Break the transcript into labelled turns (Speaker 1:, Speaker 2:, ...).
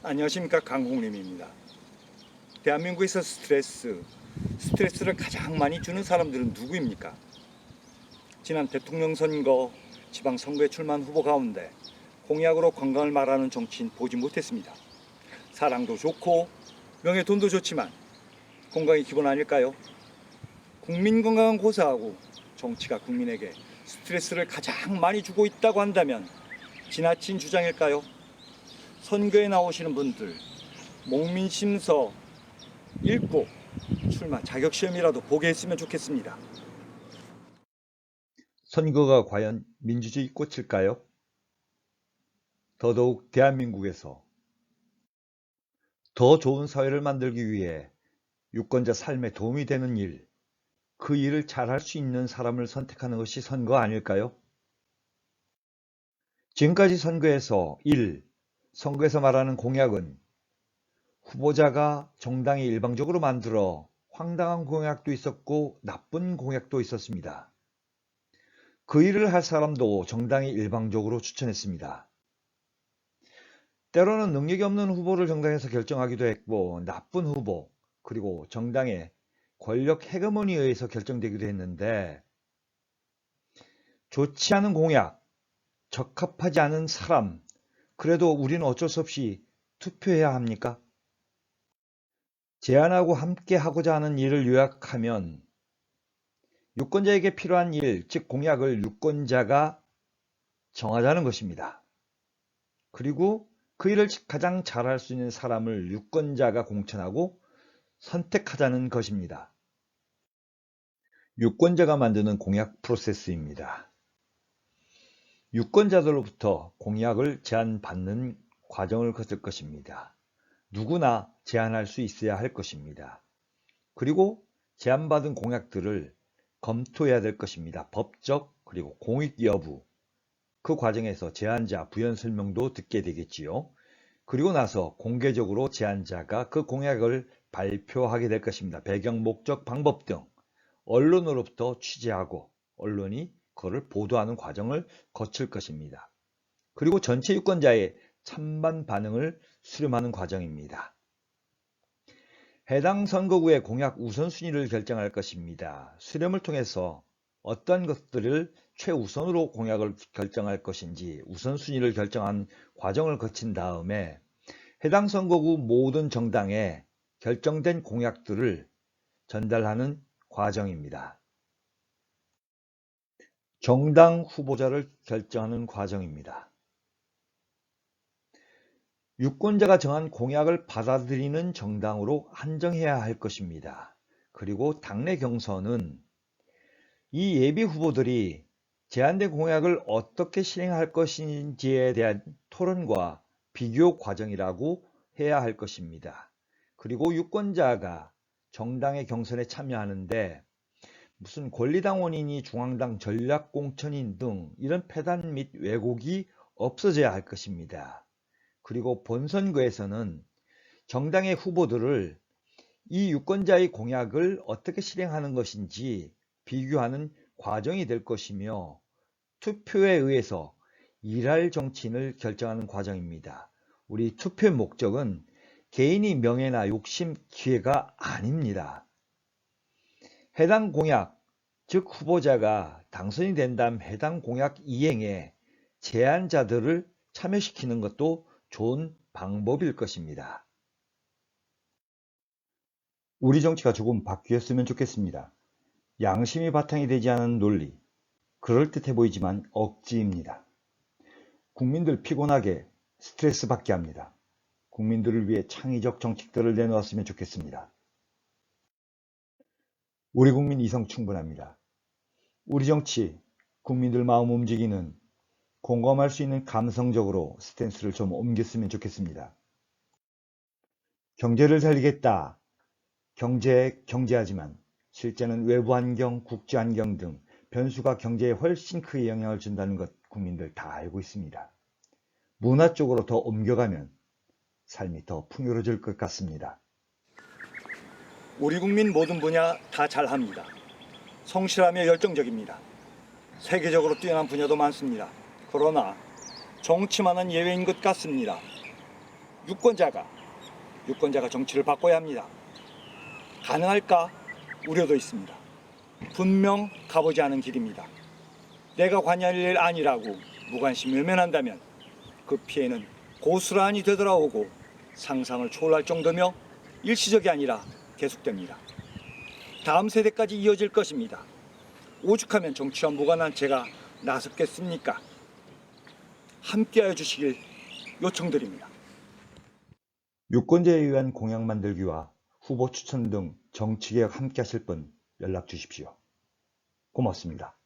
Speaker 1: 안녕하십니까, 강홍림입니다. 대한민국에서 스트레스를 가장 많이 주는 사람들은 누구입니까? 지난 대통령 선거, 지방선거에 출마한 후보 가운데 공약으로 건강을 말하는 정치인 보지 못했습니다. 사랑도 좋고 명예 돈도 좋지만 건강이 기본 아닐까요? 국민 건강은 고사하고 정치가 국민에게 스트레스를 가장 많이 주고 있다고 한다면 지나친 주장일까요? 선거에 나오시는 분들 목민심서 읽고 출마 자격시험이라도 보게 했으면 좋겠습니다.
Speaker 2: 선거가 과연 민주주의 꽃일까요? 더더욱 대한민국에서 더 좋은 사회를 만들기 위해 유권자 삶에 도움이 되는 일, 그 일을 잘할 수 있는 사람을 선택하는 것이 선거 아닐까요? 지금까지 선거에서 말하는 공약은 후보자가 정당이 일방적으로 만들어 황당한 공약도 있었고 나쁜 공약도 있었습니다. 그 일을 할 사람도 정당이 일방적으로 추천했습니다. 때로는 능력이 없는 후보를 정당에서 결정하기도 했고 나쁜 후보 그리고 정당의 권력 헤게모니에 의해서 결정되기도 했는데 좋지 않은 공약, 적합하지 않은 사람, 그래도 우리는 어쩔 수 없이 투표해야 합니까? 제안하고 함께 하고자 하는 일을 요약하면 유권자에게 필요한 일, 즉 공약을 유권자가 정하자는 것입니다. 그리고 그 일을 가장 잘할 수 있는 사람을 유권자가 공천하고 선택하자는 것입니다. 유권자가 만드는 공약 프로세스입니다. 유권자들로부터 공약을 제안받는 과정을 거칠 것입니다. 누구나 제안할 수 있어야 할 것입니다. 그리고 제안받은 공약들을 검토해야 될 것입니다. 법적 그리고 공익 여부, 그 과정에서 제안자 부연 설명도 듣게 되겠지요. 그리고 나서 공개적으로 제안자가 그 공약을 발표하게 될 것입니다. 배경, 목적, 방법 등 언론으로부터 취재하고 언론이 그것을 보도하는 과정을 거칠 것입니다. 그리고 전체 유권자의 찬반 반응을 수렴하는 과정입니다. 해당 선거구의 공약 우선순위를 결정할 것입니다. 수렴을 통해서 어떤 것들을 최우선으로 공약을 결정할 것인지 우선순위를 결정한 과정을 거친 다음에 해당 선거구 모든 정당에 결정된 공약들을 전달하는 과정입니다. 정당 후보자를 결정하는 과정입니다. 유권자가 정한 공약을 받아들이는 정당으로 한정해야 할 것입니다. 그리고 당내 경선은 이 예비 후보들이 제안된 공약을 어떻게 실행할 것인지에 대한 토론과 비교 과정이라고 해야 할 것입니다. 그리고 유권자가 정당의 경선에 참여하는데 무슨 권리당원이니 중앙당 전략공천인 등 이런 패단 및 왜곡이 없어져야 할 것입니다. 그리고 본선거에서는 정당의 후보들을 이 유권자의 공약을 어떻게 실행하는 것인지 비교하는 과정이 될 것이며 투표에 의해서 일할 정치인을 결정하는 과정입니다. 우리 투표의 목적은 개인의 명예나 욕심, 기회가 아닙니다. 해당 공약, 즉 후보자가 당선이 된다면 해당 공약 이행에 제안자들을 참여시키는 것도 좋은 방법일 것입니다. 우리 정치가 조금 바뀌었으면 좋겠습니다. 양심이 바탕이 되지 않은 논리, 그럴듯해 보이지만 억지입니다. 국민들 피곤하게 스트레스 받게 합니다. 국민들을 위해 창의적 정책들을 내놓았으면 좋겠습니다. 우리 국민 이성 충분합니다. 우리 정치, 국민들 마음 움직이는 공감할 수 있는 감성적으로 스탠스를 좀 옮겼으면 좋겠습니다. 경제를 살리겠다. 경제하지만 실제는 외부 환경, 국제 환경 등 변수가 경제에 훨씬 크게 영향을 준다는 것 국민들 다 알고 있습니다. 문화 쪽으로 더 옮겨가면 삶이 더 풍요로워질 것 같습니다.
Speaker 1: 우리 국민 모든 분야 다 잘합니다. 성실하며 열정적입니다. 세계적으로 뛰어난 분야도 많습니다. 그러나 정치만은 예외인 것 같습니다. 유권자가 정치를 바꿔야 합니다. 가능할까 우려도 있습니다. 분명 가보지 않은 길입니다. 내가 관여할 일 아니라고 무관심 외면한다면 그 피해는 고스란히 되돌아오고 상상을 초월할 정도며 일시적이 아니라 계속됩니다. 다음 세대까지 이어질 것입니다. 오죽하면 정치와 무관한 제가 나섰겠습니까? 함께하여 주시길 요청드립니다.
Speaker 2: 유권자에 의한 공약 만들기와 후보 추천 등 정치개혁 함께 하실 분 연락 주십시오. 고맙습니다.